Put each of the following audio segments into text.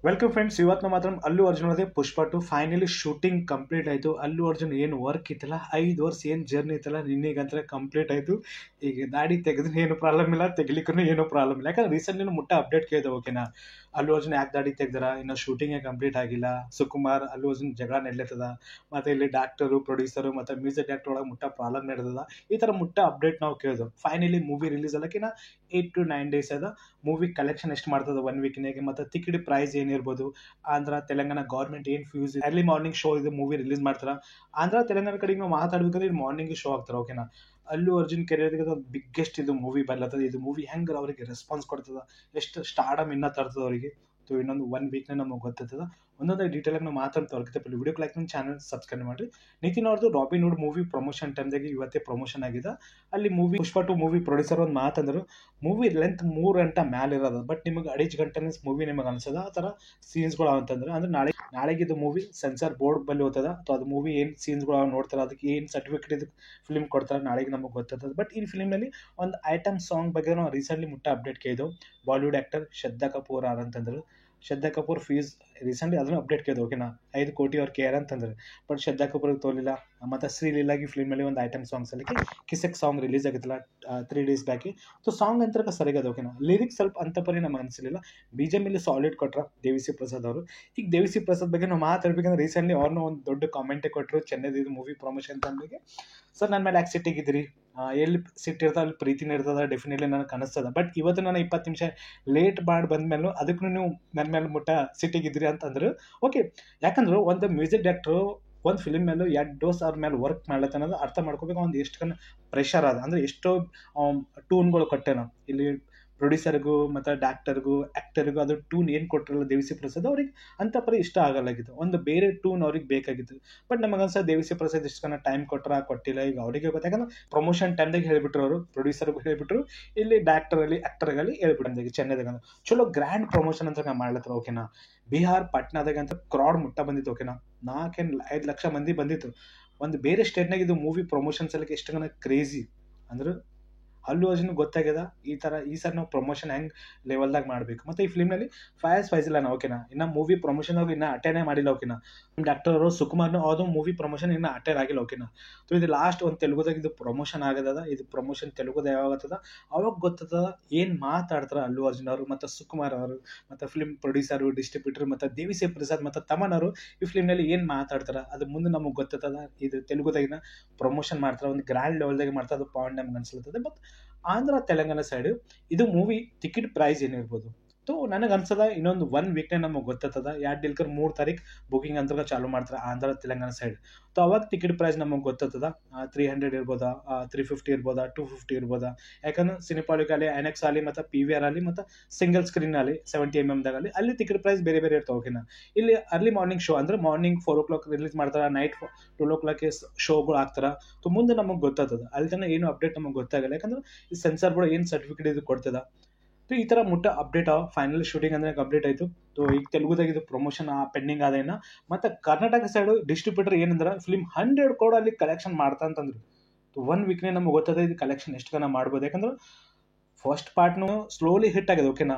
Welcome friends, ಇವತ್ತು ನಾವು ಮಾತ್ರ ಅಲ್ಲು ಅರ್ಜುನ್ ಅದೇ ಪುಷ್ಪ ಟು ಫೈನಲಿ ಶೂಟಿಂಗ್ ಕಂಪ್ಲೀಟ್ ಆಯಿತು. ಅಲ್ಲು ಅರ್ಜುನ್ ಏನು ವರ್ಕ್ ಇತ್ತಲ್ಲ, 5 ವರ್ಷ ಏನು ಜರ್ನಿ ಇತ್ತಲ್ಲ, ನಿನ್ನೆಗಂತರ ಕಂಪ್ಲೀಟ್ ಆಯಿತು. ಈಗ ದಾಡಿ ತೆಗೆದ್ರೆ ಏನು ಪ್ರಾಬ್ಲಮ್ ಇಲ್ಲ, ತೆಗಿಲಿಕ್ಕೂ ಏನು ಪ್ರಾಬ್ಲಮ್ ಇಲ್ಲ. ಯಾಕಂದ್ರೆ ರೀಸೆಂಟ್ಲಿ ಮುಟ್ಟ ಅಪ್ಡೇಟ್ ಕೇಳಿದೆ. ಓಕೆನಾ, ಅಲ್ಲು ಅರ್ಜುನ್ ಯಾಕೆ ದಾಡಿ ತೆಗ್ದಾರ, ಇನ್ನು ಶೂಟಿಂಗೇ ಕಂಪ್ಲೀಟ್ ಆಗಿಲ್ಲ, ಸುಕುಮಾರ್ ಅಲ್ಲು ಅರ್ಜುನ್ ಜಗಳ ನಡ್ಲತ್ತದ, ಮತ್ತೆ ಇಲ್ಲಿ ಡಾಕ್ಟರು ಪ್ರೊಡ್ಯೂಸರು ಮತ್ತೆ ಮ್ಯೂಸಿಕ್ ಡೈರೆಕ್ಟರ್ ಒಳಗೆ ಮುಟ್ಟ ಪ್ರಾಬ್ಲಮ್ ನಡೆದದ. ಈ ಥರ ಮುಟ್ಟ ಅಪ್ಡೇಟ್ ನಾವು ಕೇಳಿದ್ವು. ಫೈನಲಿ ಮೂವಿ ರಿಲೀಸ್ ಅಲ್ಲಕ್ಕಿನ 8 to 9 days ಅದ. ಮೂವಿ ಕಲೆಕ್ಷನ್ ಎಷ್ಟು ಮಾಡ್ತದೆ 1 ವೀಕ್ನಾಗೆ, ಮತ್ತು ಟಿಕೆಟ್ ಪ್ರೈಸ್ ಏನಿರ್ಬೋದು, ಆಂಧ್ರ ತೆಲಂಗಾಣ ಗೌರ್ಮೆಂಟ್ ಏನು ಫ್ಯೂಸ್ ಅರ್ಲಿ ಮಾರ್ನಿಂಗ್ ಶೋ ಇದು ಮೂವಿ ರಿಲೀಸ್ ಮಾಡ್ತಾರೆ. ಆಂಧ್ರ ತೆಲಂಗಾಣ ಕಡೆಗೆ ನಾವು ಮಾತಾಡ್ಬೇಕಂದ್ರೆ ಇದು ಮಾರ್ನಿಂಗ್ ಶೋ ಆಗ್ತಾರೆ. ಓಕೆನಾ, ಅಲ್ಲು ಅರ್ಜುನ್ ಕೆರಿಯರ್ಗೆ ಒಂದು ಬಿಗ್ಗೆಸ್ಟ್ ಇದು ಮೂವಿ ಬರ್ಲತ್ತದ. ಇದು ಮೂವಿ ಹೆಂಗೆ ಅವ್ರಿಗೆ ರೆಸ್ಪಾನ್ಸ್ ಕೊಡ್ತದ, ಎಷ್ಟು ಸ್ಟಾರ್ಡಮ್ ಇನ್ನ ತರ್ತದ ಅವರಿಗೆ. ಇನ್ನೊಂದು 1 ವೀಕ್ನ ನಮಗೆ ಗೊತ್ತದ. ಒಂದೊಂದು ಡೀಟೇಲಾಗಿ ನಾವು ಮಾತಾಡ್ತಾ ಹೊರಗೆ ವಿಡಿಯೋ ಲೈಕ್ ನನ್ನ ಚಾನಲ್ ಸಬ್ಸ್ಕ್ರೈಬ್ ಮಾಡಿ. ನಿತಿನ್ ಅವ್ರದ್ದು ರಾಬಿನ್ ಹುಡ್ ಮೂವಿ ಪ್ರಮೋಷನ್ ಟೈಮ್ದಾಗೆ ಇವತ್ತೇ ಪ್ರಮೋಷನ್ ಆಗಿದೆ. ಅಲ್ಲಿ movie Pushpa two movie producer ಒಂದು ಮಾತಂದ್ರು, ಮೂವಿ ಲೆಂತ್ 3 ಗಂಟೆ ಮ್ಯಾಲೆ ಇರೋದು, ಬಟ್ ನಿಮಗೆ 2.5 ಗಂಟೆ ಮೂವಿ ನಿಮಗೆ ಅನ್ಸದ ಆ ಥರ ಸೀನ್ಸ್ಗಳು ಅಂತಂದ್ರೆ. ಅಂದ್ರೆ ನಾಳೆಗೆ ಇದು ಮೂವಿ ಸೆನ್ಸಾರ್ ಬೋರ್ಡ್ ಬಲ್ಲಿ ಹೋಗ್ತದ. ಅಥವಾ ಅದು ಮೂವಿ ಏನು ಸೀನ್ಸ್ಗಳು ನೋಡ್ತಾರೆ, ಅದಕ್ಕೆ ಏನು ಸರ್ಟಿಫಿಕೇಟ್ ಇದು ಫಿಲ್ಮ್ ಕೊಡ್ತಾರೆ, ನಾಳೆಗೆ ನಮಗೆ ಗೊತ್ತದ. ಬಟ್ ಈ ಫಿಲ್ಮ್ನಲ್ಲಿ ಒಂದು ಐಟಮ್ ಸಾಂಗ್ ಬಗ್ಗೆ ನಾವು ರೀಸೆಂಟ್ಲಿ ಮುಟ್ಟ update ಕೇಳಿದೆವು. Bollywood actor Shraddha Kapoor ಅಂತಂದ್ರು. ಶ್ರದ್ಧಾ ಕಪೂರ್ ಫೀಸ್ ರೀಸೆಂಟ್ಲಿ ಅದನ್ನು ಅಪ್ಡೇಟ್ ಕೇಳಿದೆ. ಓಕೆನಾ, 5 ಕೋಟಿ ಅವ್ರು ಕೇರ್ ಅಂತಂದ್ರೆ, ಬಟ್ ಶ್ರದ್ಧಾ ಕಪೂರ್ಗೆ ತೋಲಿಲ್ಲ. ಮತ್ತು ಶ್ರೀಲೀಲಾಗಿ ಫಿಲ್ಮಲ್ಲಿ ಒಂದು ಐಟಮ್ ಸಾಂಗ್ಸ್ ಅಲ್ಲಿ ಕಿಸಕ್ ಸಾಂಗ್ ರಿಲೀಸ್ ಆಗಿತ್ತಲ್ಲ 3 days ಬ್ಯಾಕಿ. ಸೊ ಸಾಂಗ್ ಅಂತ ಸರಿಯಾಗದ. ಓಕೆನಾ, ಲಿರಿಕ್ಸ್ ಸ್ವಲ್ಪ ಅಂತ ಪರಿ ನಮ್ಗೆ ಅನಿಸಲಿಲ್ಲ. BGM ಇಲ್ಲಿ ಸಾಲಿಡ್ ಕೊಟ್ರ ದೇವಿಸಿ ಪ್ರಸಾದ್ ಅವರು. ಈಗ ದೇವಿಸಿ ಪ್ರಸಾದ್ ಬಗ್ಗೆ ನಾವು ಮಾತಾಡ್ಬೇಕಂದ್ರೆ ರೀಸೆಂಟ್ಲಿ ಅವ್ರನ್ನ ಒಂದು ದೊಡ್ಡ ಕಾಮೆಂಟೇ ಕೊಟ್ಟರು ಚೆನ್ನೈದು ಮೂವಿ ಪ್ರಮೋಷನ್ ಟೈಮ್ಗೆ. ಸರ್ ನನ್ನ ಮೇಲೆ ಯಾಕೆ ಸಿಟ್ಟಿಗಿದ್ರಿ, ಎಲ್ಲಿ ಸಿಟ್ಟಿರ್ತದೆ ಅಲ್ಲಿ ಪ್ರೀತಿನ ಇರ್ತದೆ, ಡೆಫಿನೆಟ್ಲಿ ನನಗೆ ಅನಿಸ್ತದ. ಬಟ್ ಇವತ್ತು ನಾನು 20 ನಿಮಿಷ ಲೇಟ್ ಮಾಡಿ ಬಂದ್ಮೇಲೂ ಅದಕ್ಕೂ ನೀವು ನನ್ನ ಮೇಲೆ ಮುಟ್ಟ ಸಿಟ್ಟಿಗಿದ್ರಿ ಅಂತಂದ್ರು. ಓಕೆ, ಯಾಕಂದ್ರೆ ಒಂದು ಮ್ಯೂಸಿಕ್ ಡೈರೆಕ್ಟ್ರು ಒಂದು ಫಿಲ್ಮ್ ಮೇಲೂ 2 ಡೋಸ್ ಅವ್ರ ಮೇಲೆ ವರ್ಕ್ ಮಾಡ್ಲತ್ತ ಅನ್ನೋದು ಅರ್ಥ ಮಾಡ್ಕೋಬೇಕು. ಒಂದು ಎಷ್ಟು ಕನ್ನ ಪ್ರೆಷರ್ ಅದ, ಅಂದರೆ ಎಷ್ಟೋ ಟೂನ್ಗಳು ಕೊಟ್ಟೆನ ಇಲ್ಲಿ ಪ್ರೊಡ್ಯೂಸರ್ಗೂ ಮತ್ತು ಡಾಕ್ಟರ್ಗೂ ಆ್ಯಕ್ಟರ್ಗೂ. ಅದು ಟೂನ್ ಏನು ಕೊಟ್ಟಿರಲ್ಲ ದೇವಿಸಿ ಪ್ರಸಾದ್ ಅವ್ರಿಗೆ ಅಂತ ಪರಿ ಇಷ್ಟ ಆಗಲ್ಲಾಗಿತ್ತು. ಒಂದು ಬೇರೆ ಟೂನ್ ಅವ್ರಿಗೆ ಬೇಕಾಗಿತ್ತು. ಬಟ್ ನಮಗನ್ಸ ದೇವಿಸಿ ಪ್ರಸಾದ್ ಇಷ್ಟು ಕನ್ನ ಟೈಮ್ ಕೊಟ್ಟಿಲ್ಲ. ಈಗ ಅವರಿಗೆ ಗೊತ್ತು, ಯಾಕಂದ್ರೆ ಪ್ರಮೋಷನ್ ಟೈಮ್ದಾಗ ಹೇಳಿಬಿಟ್ರು ಅವರು, ಪ್ರೊಡ್ಯೂಸರ್ಗೂ ಹೇಳಿಬಿಟ್ರು, ಇಲ್ಲಿ ಡಾಕ್ಟರಲ್ಲಿ ಆ್ಯಕ್ಟರ್ಗಲ್ಲಿ ಹೇಳ್ಬಿಟ್ಟು ಚೆನ್ನೈದಾಗ ಚಲೋ ಗ್ರ್ಯಾಂಡ್ ಪ್ರಮೋಷನ್ ಅಂತ ಮಾಡ್ಲತ್ತರ. ಓಕೆನಾ, ಬಿಹಾರ್ ಪಾಟ್ನಾದಾಗ ಅಂತ ಕ್ರಾಡ್ ಮುಟ್ಟ ಬಂದಿತ್ತು. ಓಕೆನಾ, 4-5 ಲಕ್ಷ ಮಂದಿ ಬಂದಿತ್ತು. ಒಂದು ಬೇರೆ ಸ್ಟೇಟ್ನಾಗ ಇದು ಮೂವಿ ಪ್ರಮೋಷನ್ಸ್ ಎಲ್ಲ ಎಷ್ಟು ಕನ್ನ ಕ್ರೇಜಿ ಅಂದ್ರೆ ಅಲ್ಲು ಅರ್ಜುನ್ ಗೊತ್ತಾಗ್ಯದ ಈ ಸರ್ ನಾವು ಪ್ರಮೋಷನ್ ಹೆಂಗೆ ಲೆವೆಲ್ದಾಗ ಮಾಡಬೇಕು. ಮತ್ತು ಈ ಫಿಲ್ಮ್ನಲ್ಲಿ ಫಯಾಜ್ ಫೈಜಲಾನ. ಓಕೆನಾ, ಇನ್ನು ಮೂವಿ ಪ್ರಮೋಷನ್ ಅವ್ರು ಇನ್ನೂ ಅಟೆಂಡೇ ಮಾಡಿಲ್ಲ. ಓಕೆನಾ, ಡಾಕ್ಟರ್ ಅವರು ಸುಕುಮಾರ್ನು ಅದು ಮೂವಿ ಪ್ರಮೋಷನ್ ಇನ್ನೂ ಅಟೆಂಡ್ ಆಗಿಲ್ಲ. ಓಕೆನಾ, ಸೊ ಇದು ಲಾಸ್ಟ್ ಒಂದು ತೆಲುಗುದಾಗ ಇದು ಪ್ರಮೋಷನ್ ಆಗದ. ಇದು ಪ್ರಮೋಷನ್ ತೆಲುಗುದ ಯಾವಾಗ ಆಗ್ತದ ಅವಾಗ ಗೊತ್ತದ ಏನು ಮಾತಾಡ್ತಾರೆ ಅಲ್ಲು ಅರ್ಜುನ್ ಅವರು ಮತ್ತು ಸುಕುಮಾರ್ ಅವರು ಮತ್ತು ಫಿಲ್ಮ್ ಪ್ರೊಡ್ಯೂಸರು, ಡಿಸ್ಟ್ರಿಬ್ಯೂಟರ್ ಮತ್ತು ದೇವಿಸಿ ಪ್ರಸಾದ್ ಮತ್ತು ತಮನ್ ಅವರು ಈ ಫಿಲ್ಮ್ನಲ್ಲಿ ಏನು ಮಾತಾಡ್ತಾರೆ ಅದು ಮುಂದೆ ನಮಗೆ ಗೊತ್ತದ. ಇದು ತೆಲುಗುದಾಗಿನ ಪ್ರಮೋಷನ್ ಮಾಡ್ತಾರೆ, ಒಂದು ಗ್ರ್ಯಾಂಡ್ ಲೆವೆಲ್ದಾಗ ಮಾಡ್ತಾರೆ. ಅದು ಪಾಯಿಂಟ್ ನಮ್ಗೆ ಅನ್ಸ್ಲತ್ತದೆ. ಬಟ್ ಆಂಧ್ರ ತೆಲಂಗಾಣ ಸೈಡ್ ಇದು ಮೂವಿ ಟಿಕೆಟ್ ಪ್ರೈಸ್ ಏನಿರ್ಬೋದು. ಸೊ ನನಗೆ ಅನ್ಸದ ಇನ್ನೊಂದು 1 ವೀಕ್ನೇ ನಮಗೆ ಗೊತ್ತದ. 2 ತಾರೀಕು ಬುಕಿಂಗ್ ಅಂತ ಚಾಲೂ ಮಾಡ್ತಾರೆ ಆಂಧ್ರ ತೆಲಂಗಾಣ ಸೈಡ್. ಸೊ ಅವಾಗ ಟಿಕೆಟ್ ಪ್ರೈಸ್ ನಮಗೆ ಗೊತ್ತದ. 300 ಇರ್ಬೋದಾ, 350 ಇರ್ಬೋದಾ, 250 ಇರ್ಬೋದಾ. ಯಾಕಂದ್ರೆ ಸಿನಿಪಾಲಿಕ್ ಅಲ್ಲಿ, ಐನೆಕ್ಸ್ ಅಲ್ಲಿ, ಮತ್ತು PVR ಅಲ್ಲಿ, ಮತ್ತು ಸಿಂಗಲ್ ಸ್ಕ್ರೀನ್ ಅಲ್ಲಿ 70mm ಅಲ್ಲಿ ಟಿಕೆಟ್ ಪ್ರೈಸ್ ಬೇರೆ ಬೇರೆ ಇರ್ತಾವೆ. ಓಕೆನಾ, ಇಲ್ಲಿ ಅರ್ಲಿ ಮಾರ್ನಿಂಗ್ ಶೋ ಅಂದ್ರೆ ಮಾರ್ನಿಂಗ್ 4 o'clock ರಿಲೀಸ್ ಮಾಡ್ತಾರೆ, ನೈಟ್ 12 o'clock ಶೋಗಳು ಆಗ್ತಾರೆ. ಸೊ ಮುಂದೆ ನಮಗೆ ಗೊತ್ತಾಗ್ತದೆ. ಅಲ್ಲಿ ತನಕ ಏನು ಅಪ್ಡೇಟ್ ನಮಗೆ ಗೊತ್ತಾಗಲ್ಲ, ಯಾಕಂದ್ರೆ ಈ ಸೆನ್ಸಾರ್ ಬೋರ್ಡ್ ಏನು ಸರ್ಟಿಫಿಕೇಟ್ ಇದು ಕೊಡ್ತದ. ಸೊ ಈ ಥರ ಮುಟ್ಟ ಅಪ್ಡೇಟ್ ಫೈನಲ್ ಶೂಟಿಂಗ್ ಅಂದ್ರೆ ಕಂಪ್ಲೀಟ್ ಆಯಿತು. ಸೊ ಈಗ ತೆಲುಗುದಾಗ ಇದು ಪ್ರಮೋಷನ್ ಪೆಂಡಿಂಗ್ ಆದೇನ. ಮತ್ತು ಕರ್ನಾಟಕ ಸೈಡು ಡಿಸ್ಟ್ರಿಬ್ಯೂಟರ್ ಏನಂದ್ರೆ ಫಿಲ್ಮ್ 100 crore ಅಲ್ಲಿ ಕಲೆಕ್ಷನ್ ಮಾಡ್ತಾ ಅಂತಂದ್ರು. 1 ವೀಕ್ನೇ ನಮಗೆ ಗೊತ್ತದೆ ಇದು ಕಲೆಕ್ಷನ್ ಎಷ್ಟು ಕನ್ನ ಮಾಡ್ಬೋದು. ಯಾಕಂದ್ರೆ ಫಸ್ಟ್ ಪಾರ್ಟ್ನು ಸ್ಲೋಲಿ ಹಿಟ್ ಆಗಿದೆ. ಓಕೆನಾ,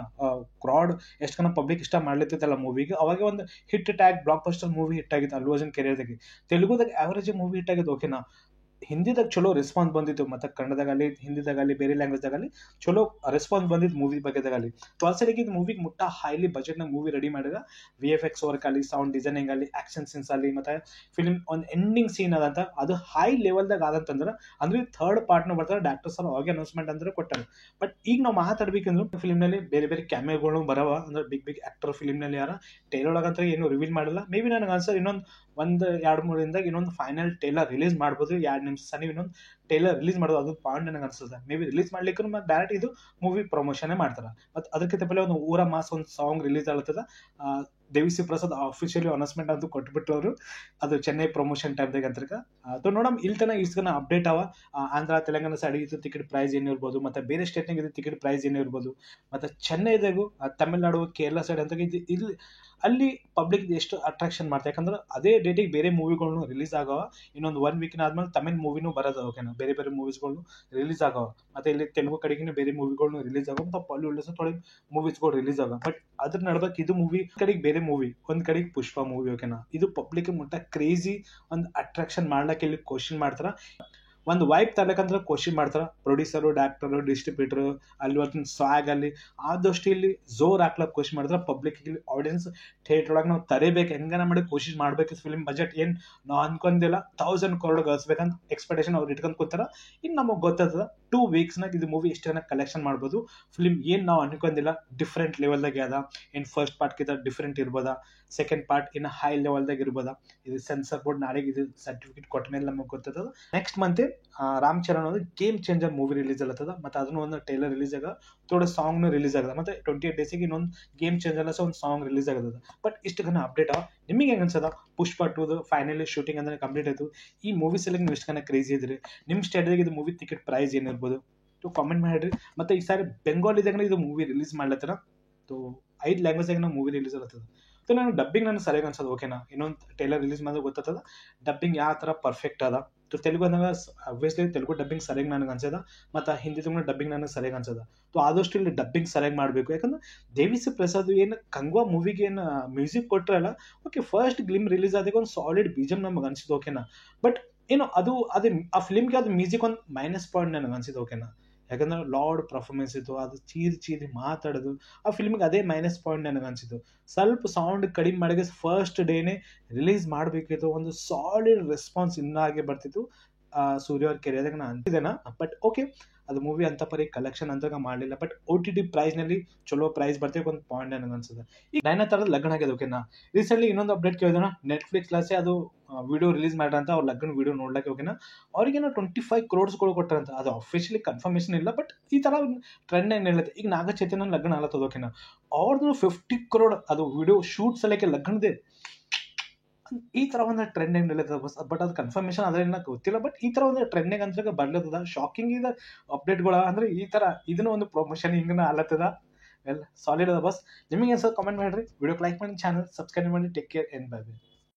ಕ್ರಾಡ್ ಎಷ್ಟು ಕನ್ನ ಪಬ್ಲಿಕ್ ಇಷ್ಟ ಮಾಡ್ಲಿತ್ತಲ್ಲ ಮೂವಿಗೆ, ಅವಾಗ ಒಂದು hit tag blockbuster movie hit ಆಗಿತ್ತು ಅಲ್ಲು ಅರ್ಜುನ್ ಕೆರಿಯರ್ದಾಗೆ. ತೆಲುಗುದಾಗ ಆವರೇಜ್ ಮೂವಿ ಹಿಟ್ ಆಗಿದೆ. ಓಕೆನಾ, ಹಿಂದಿದಾಗ ಚಲೋ ರೆಸ್ಪಾನ್ಸ್ ಬಂದಿತ್ತು, ಮತ್ತು ಕನ್ನಡದಾಗಲಿ, ಹಿಂದಿದಾಗಲಿ, ಬೇರೆ ಲ್ಯಾಂಗ್ವೇಜ್ದಾಗಲಿ ಚಲೋ ರೆಸ್ಪಾನ್ಸ್ ಬಂದಿದ್ದು ಮೂವಿ ಬಗ್ಗೆದಾಗಲಿ. ಟ್ವಾಲ್ಸರಿಗೆ ಇದು ಮೂವಿಗೆ ಮುಟ್ಟ ಹೈಲಿ ಬಜೆಟ್ನ ಮೂವಿ ರೆಡಿ ಮಾಡಿದ. VFX ವರ್ಕ್ ಅಲ್ಲಿ, ಸೌಂಡ್ ಡಿಸೈನಿಂಗ್ ಅಲ್ಲಿ, ಆಕ್ಷನ್ ಸೀನ್ಸ್ ಅಲ್ಲಿ, ಮತ್ತು ಫಿಲ್ಮ್ ಒಂದು ಎಂಡಿಂಗ್ ಸೀನ್ ಅದಂತ ಅದು ಹೈ ಲೆವೆಲ್ದಾಗ ಆದಂತಂದ್ರೆ ಅಂದ್ರೆ ಥರ್ಡ್ ಪಾರ್ಟ್ನ ಬರ್ತಾರೆ. ಡಾಕ್ಟರ್ ಸರ್ ಅವಾಗ ಅನೌನ್ಸ್ಮೆಂಟ್ ಅಂದ್ರೆ ಕೊಟ್ಟಾರೆ. ಬಟ್ ಈಗ ನಾವು ಮಾತಾಡ್ಬೇಕಂದ್ರೆ ಫಿಲ್ಮ್ನಲ್ಲಿ ಬೇರೆ ಬೇರೆ ಕ್ಯಾಮಿಯೋಗಳು ಬರವ. ಅಂದ್ರೆ ಬಿಗ್ ಆಕ್ಟರ್ ಫಿಲ್ಮ್ನಲ್ಲಿ ಯಾರ ಟೈಲರ್ ಒಳಗಂತ ಏನು ರಿವೀಲ್ ಮಾಡಿಲ್ಲ. ಮೇ ಬಿ ನನಗೆ ಅನ್ಸರ್ ಇನ್ನೊಂದು 1-2-3 ದಿನದಾಗ ಇನ್ನೊಂದು ಫೈನಲ್ ಟೈಲರ್ ರಿಲೀಸ್ ಮಾಡ್ಬೋದು. 2 ನಿಮಿಷ ಸನಿ ಇನ್ನೊಂದು ಟೈಲರ್ ರಿಲೀಸ್ ಮಾಡೋದು ಅದು ಪಾಯಿಂಟ್ ನನಗೆ ಅನ್ಸುತ್ತೆ. ಮೇ ಬಿ ರಿಲೀಸ್ ಮಾಡ್ಲಿಕ್ಕೂ ಡೈರೆಕ್ಟ್ ಇದು ಮೂವಿ ಪ್ರಮೋಷನ್ ಮಾಡ್ತಾರೆ. ಮತ್ತು ಅದಕ್ಕಿಂತ ಪहिले ಒಂದು ಊರ ಮಾಸ್ ಒಂದು ಸಾಂಗ್ ರಿಲೀಸ್ ಆಗ್ತದ. ದೇವಿಸಿ ಪ್ರಸಾದ್ ಅಫಿಷಿಯಲಿ ಅನೌನ್ಸ್ಮೆಂಟ್ ಅಂತೂ ಕೊಟ್ಬಿಟ್ಟು ಅವರು, ಅದು ಚೆನ್ನೈ ಪ್ರಮೋಷನ್ ಟೈಮ್ದಾಗ ಅಂತರ್ಕ. ಸೊ ನೋಡಮ್ ಇಲ್ಲಿ ತನಕ ಇಷ್ಟನ ಅಪ್ಡೇಟ್ ಅವ. ಆಂಧ್ರ ತೆಲಂಗಾಣ ಸೈಡ್ ಇದು ಟಿಕೆಟ್ ಪ್ರೈಸ್ ಏನಿರ್ಬೋದು, ಮತ್ತು ಬೇರೆ ಸ್ಟೇಟ್ನಾಗ ಇದು ಟಿಕೆಟ್ ಪ್ರೈಸ್ ಏನಿರ್ಬೋದು, ಮತ್ತು ಚೆನ್ನೈದಾಗೂ ತಮಿಳ್ನಾಡು, ಕೇರಳ ಸೈಡ್ ಅಂತ ಇಲ್ಲಿ ಅಲ್ಲಿ ಪಬ್ಲಿಕ್ ಎಷ್ಟು ಅಟ್ರಾಕ್ಷನ್ ಮಾಡ್ತಾರೆ. ಯಾಕಂದ್ರೆ ಅದೇ ಡೇಟಿಗೆ ಬೇರೆ ಮೂವಿಗಳನ್ನು ರಿಲೀಸ್ ಆಗವ. ಇನ್ನೊಂದು 1 ವೀಕ್ನ ಆದ್ಮೇಲೆ ತಮಿಳ್ ಮೂವಿನೂ ಬರೋದು. ಓಕೆನಾ, ಬೇರೆ ಬೇರೆ ಮೂವೀಸ್ಗಳು ರಿಲೀಸ್ ಆಗವ, ಮತ್ತೆ ಇಲ್ಲಿ ತೆಲುಗು ಕಡೆಗಿನ ಬೇರೆ ಮೂವಿಗಳು ರಿಲೀಸ್ ಆಗವ, ಮತ್ತು ಬಾಲಿವುಡ್ ಥೋಡೆ ಮೂವೀಸ್ಗಳು ರಿಲೀಸ್ ಆಗವ. ಬಟ್ ಅದ್ರ ನಡ್ಬೇಕು ಇದು ಮೂವಿ ಕಡೆಗೆ ಬೇರೆ ಮೂವಿ, ಒಂದ್ ಕಡೆಗೆ ಪುಷ್ಪ ಮೂವಿ. ಓಕೆನಾ, ಇದು ಪಬ್ಲಿಕ್ ಮುಟ್ಟ ಕ್ರೇಜಿ ಒಂದು ಅಟ್ರಾಕ್ಷನ್ ಮಾಡ್ಲಕ್ಕೆ ಇಲ್ಲಿ ಕ್ವಶನ್ ಮಾಡ್ತಾರ, ಒಂದು ವೈಬ್ ತರ್ಬೇಕಂದ್ರೆ ಕ್ವಶನ್ ಮಾಡ್ತಾರ ಪ್ರೊಡ್ಯೂಸರು, ಡೈರೆಕ್ಟರು, ಡಿಸ್ಟ್ರಿಬ್ಯೂಟರ್, ಅಲ್ಲಿ ಒಂದು ಸ್ವಾಗ್ ಅಲ್ಲಿ ಆದಷ್ಟು ಇಲ್ಲಿ ಜೋರ್ ಹಾಕ್ಲಕ್ ಕ್ವಶನ್ ಮಾಡ್ತಾರೆ ಪಬ್ಲಿಕ್. ಇಲ್ಲಿ ಆಡಿಯನ್ಸ್ ಥಿಯೇಟರ್ ಒಳಗೆ ನಾವು ತರೇಬೇಕು, ಹೆಂಗನ ಮಾಡಿ ಕೋಶಿಶ್ ಮಾಡ್ಬೇಕು. ಫಿಲ್ಮ್ ಬಜೆಟ್ ಏನು ನಾವು ಅನ್ಕೊಂಡಿಲ್ಲ 1000 crore ಗಳಿಸ್ಬೇಕಂತ ಎಕ್ಸ್ಪೆಕ್ಟೇಷನ್ ಅವ್ರು ಇಟ್ಕೊಂಡು ಕೂತಾರ. ಇನ್ನು ನಮಗೆ ಗೊತ್ತದ 2 weeksನಾಗ ಇದು ಮೂವಿ ಇಷ್ಟನ್ನ ಕಲೆಕ್ಷನ್ ಮಾಡ್ಬೋದು. ಫಿಲ್ಮ್ ಏನು ನಾವು ಅನ್ಕೊಂಡಿಲ್ಲ ಡಿಫ್ರೆಂಟ್ ಲೆವೆಲ್ದಾಗ ಅದ, ಏನು ಫಸ್ಟ್ ಪಾರ್ಟ್ಗಿಂತ ಡಿಫ್ರೆಂಟ್ ಇರ್ಬೋದಾ, ಸೆಕೆಂಡ್ ಪಾರ್ಟ್ ಇನ್ನು ಹೈ ಲೆವೆಲ್ದಾಗ ಇರ್ಬೋದಾ. ಇದು ಸೆನ್ಸರ್ ಬೋರ್ಡ್ ನಾಳೆಗೆ ಇದು ಸರ್ಟಿಫಿಕೇಟ್ ಕೊಟ್ಟ ಮೇಲೆ ನಮಗೆ ಗೊತ್ತದ. ನೆಕ್ಸ್ಟ್ ಮಂತ್ ರಾಮ್ ಚರಣ್ ಒಂದು ಗೇಮ್ ಚೇಂಜರ್ ಮೂವಿ ರಿಲೀಸ್ ಆಗತ್ತದ, ಮತ್ತು ಅದನ್ನು ಒಂದು ಟೈಲರ್ ರಿಲೀಸ್ ಆಗ, ಥೋಡೆ ಸಾಂಗ್ನು ರಿಲೀಸ್ ಆಗದ, ಮತ್ತು 28 days ಇನ್ನೊಂದು ಗೇಮ್ ಚೇಂಜರ್ ಒಂದು ಸಾಂಗ್ ರಿಲೀಸ್ ಆಗದ. ಬಟ್ ಇಷ್ಟು ಕನ್ನ ಅಪ್ಡೇಟ್ ನಿಮಗೆ ಹೆಂಗೆ ಅನ್ಸದ? ಪುಷ್ಪ 2 ಫೈನಲಿ ಶೂಟಿಂಗ್ ಅಂದ್ರೆ ಕಂಪ್ಲೀಟ್ ಆಯಿತು. ಈ ಮೂವೀಸ್ ಎಲ್ಲ ನೀವು ಎಷ್ಟು ಕನ್ನ ಕ್ರೇಜಿ ಇದ್ರಿ, ನಿಮ್ಮ ಸ್ಟೇಟ್ದಾಗ ಇದು ಮೂವಿ ಟಿಕೆಟ್ ಪ್ರೈಸ್ ಏನಿರ್ಬೋದು ಕಾಮೆಂಟ್ ಮಾಡಿರಿ. ಮತ್ತು ಈ ಸಾರಿ ಬೆಂಗಾಲಿದಾಗ ಇದು ಮೂವಿ ರಿಲೀಸ್ ಮಾಡ್ಲತ್ತಾರ. 5 ಲ್ಯಾಂಗ್ವೇಜ್ದಾಗ ನಾವು ಮೂವಿ ರಿಲೀಸ್ ಆಗತ್ತದ. ನಾನು ಡಬ್ಬಿಂಗ್ ನನಗೆ ಸರಿಯಾಗಿ ಅನ್ಸೋದು. ಓಕೆನಾ, ಇನ್ನೊಂದು ಟೈಲರ್ ರಿಲೀಸ್ ಮಾಡಿದ್ರೆ ಗೊತ್ತಾಗ್ತದ ಡಬ್ಬಿಂಗ್ ಯಾವ ಥರ ಪರ್ಫೆಕ್ಟ್ ಅದ. ತೆಲುಗು ಅಂದಾಗ ಅಬ್ವಿಯಸ್ಲಿ ತೆಲುಗು ಡಬ್ಬಿಂಗ್ ಸರಿಯಾಗಿ ನನಗೆ ಅನ್ಸದ, ಮತ್ತು ಹಿಂದಿ ಡಬ್ಬಿಂಗ್ ನನಗೆ ಸರಿಯಾಗಿ ಅನ್ಸದ. ಆದಷ್ಟು ಇಲ್ಲಿ ಡಬ್ಬಿಂಗ್ ಸರಿಯಾಗಿ ಮಾಡಬೇಕು. ಯಾಕಂದ್ರೆ ದೇವಿಶ್ರೀ ಪ್ರಸಾದ್ ಏನು ಕಂಗ್ವಾ ಮೂವಿಗೆ ಏನು ಮ್ಯೂಸಿಕ್ ಕೊಟ್ಟರಲ್ಲ, ಓಕೆ ಫಸ್ಟ್ ಗ್ಲಿಮ್ ರಿಲೀಸ್ ಆದಾಗ ಒಂದು ಸಾಲಿಡ್ ಬೀಜಮ್ ನಮಗೆ ಅನ್ಸಿದ್ದು. ಓಕೆನಾ, ಬಟ್ ಏನು ಅದು ಆ ಫಿಲ್ಮ್ಗೆ ಅದು ಮ್ಯೂಸಿಕ್ ಒಂದು ಮೈನಸ್ ಪಾಯಿಂಟ್ ನನಗೆ ಅನ್ಸಿದ್ದು. ಓಕೆನಾ, ಯಾಕಂದ್ರೆ ಲಾರ್ಡ್ ಪರ್ಫಾರ್ಮೆನ್ಸ್ ಇತ್ತು, ಅದು ಚೀರಿ ಮಾತಾಡೋದು ಆ ಫಿಲ್ಮಿಗೆ ಅದೇ ಮೈನಸ್ ಪಾಯಿಂಟ್ ನನಗೆ ಅನ್ಸಿತ್ತು. ಸ್ವಲ್ಪ ಸೌಂಡ್ ಕಡಿಮೆ ಮಾಡಿಗೆ ಫಸ್ಟ್ ಡೇನೇ ರಿಲೀಸ್ ಮಾಡಬೇಕಿತ್ತು, ಒಂದು ಸಾಲಿಡ್ ರೆಸ್ಪಾನ್ಸ್ ಇನ್ನಾಗೆ ಬರ್ತಿತ್ತು ಸೂರ್ಯ ಅವ್ರ ಕೆರಿಯರ್ದಾಗ ನಾನು ಅಂತಿದ್ದೇನೆ. ಬಟ್ ಓಕೆ, ಅದು ಮೂವಿ ಅಂತ ಪರಿ ಕಲೆಕ್ಷನ್ ಅಂತ ಮಾಡಲಿಲ್ಲ. ಬಟ್ OTT ಪ್ರೈಸ್ನಲ್ಲಿ ಚಲೋ ಪ್ರೈಸ್ ಬರ್ತೀವಿ ಒಂದು ಪಾಯಿಂಟ್ ನನಗೆ ಅನ್ಸುತ್ತೆ. ಈಗ ನಯನತಾರದ ಲಗ್ನ ಆಗಿದೆ. ಓಕೆನಾ, ರೀಸೆಂಟ್ಲಿ ಇನ್ನೊಂದು ಅಪ್ಡೇಟ್ ಕೇಳಿದೋಣ, ನೆಟ್ಫ್ಲಿಕ್ಸ್ಲಾಸೆ ಅದು ವಿಡಿಯೋ ರಿಲೀಸ್ ಮಾಡ್ರಂತ, ಅವ್ರ ಲಗ್ನ ವಿಡಿಯೋ ನೋಡ್ಲಿಕ್ಕೆ. ಓಕೆನಾ, ಅವ್ರಿಗೇನೋ 25 crores ಕೊಟ್ಟಾರಂತ. ಅದು ಅಫಿಷಿಯಲಿ ಕನ್ಫರ್ಮೇಷನ್ ಇಲ್ಲ, ಬಟ್ ಈ ಥರ ಟ್ರೆಂಡ್ ಏನು ಹೇಳುತ್ತೆ. ಈಗ ನಾಗ ಚೈತನ್ಯ ಲಗ್ನ ಆಲತ್ತದ. ಓಕೆನಾ, ಅವ್ರದ್ದು 50 crore ಅದು ವಿಡಿಯೋ ಶೂಟ್ ಸಲಕ್ಕೆ ಲಗ್ನದೇ. ಈ ಥರ ಒಂದು ಟ್ರೆಂಡ್ ಏನು ಹೇಳತ್ತದ ಬಸ್. ಬಟ್ ಅದು ಕನ್ಫರ್ಮೇಷನ್ ಅದ್ರೇನ ಗೊತ್ತಿಲ್ಲ. ಬಟ್ ಈ ಥರ ಒಂದು ಟ್ರೆಂಡಿಂಗ್ ಅಂತ ಬರ್ಲತ್ತದ. ಶಾಕಿಂಗ್ ಇದೆ ಅಪ್ಡೇಟ್ಗಳ ಅಂದ್ರೆ ಈ ಥರ ಇದನ್ನ ಒಂದು ಪ್ರಮೋಷನ್ ಹಿಂಗನ ಆಲತ್ತದ. ಎಲ್ಲ ಸಾಲಿಡ್ ಅದ ಬಸ್. ನಿಮಗೆ ಅನ್ಸೋದು ಕಾಮೆಂಟ್ ಮಾಡಿರಿ, ವಿಡಿಯೋಕ್ಕೆ ಲೈಕ್ ಮಾಡಿ, ಚಾನಲ್ ಸಬ್ಸ್ಕ್ರೈಬ್ ಮಾಡಿ. Take care, bye bye.